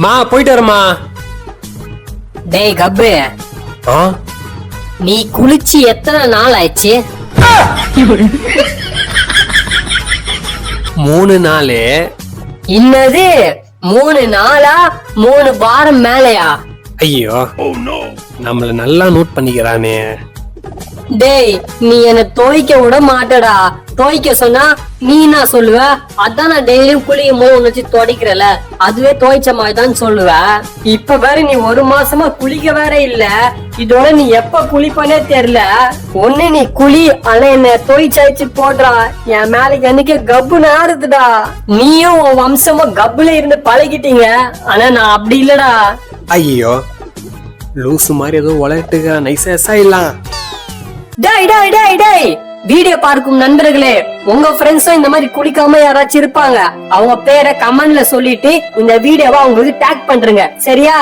மா போயிட்டு வரமா. டேய் கப்பு, நீ குளிச்சு எத்தனை நாள் ஆயிடுச்சு? 3 நாள். என்னது 3 நாளா? 3 வாரம் மேலையா? ஐயோ நம்மள நல்லா நோட் பண்ணிக்கிறானே. டேய் நீ என்ன துவைக்க விட மாட்டடா. துவைக்க சொன்னா நீ என்ன சொல்லுவ? அதான் நான் டெய்லியும் குளிக்கும் போது ஒண்ணு வச்சு துடைக்கிறல, அதுவே துவைச்ச மாதிரி தான் சொல்லுவ. இப்ப வேற நீ 1 மாசமா குளிக்க வேற இல்ல. இதோட நீ எப்ப குளிப்பனே தெரியல. ஒண்ணு நீ குளி, ஆனா என்ன துவைச்சாச்சு போடுறா. என் மேல எனக்கு கப்பு நாடுதுடா. நீயும் உன் வம்சமும் கப்புல இருந்து பழகிட்டீங்க, ஆனா நான் அப்படி இல்லடா. ஐயோ லூசு மாதிரி ஏதோ உலகட்டுக்கா நைசா இல்லாம். டேய் டேய் டேய் டேய், வீடியோ பார்க்கும் நண்பர்களே, உங்க ஃப்ரெண்ட்ஸும் இந்த மாதிரி குளிக்காம யாராச்சும் இருப்பாங்க, அவங்க பேரை கமெண்ட்ல சொல்லிட்டு இந்த வீடியோவை அவங்களுக்கு டேக் பண்றீங்க, சரியா?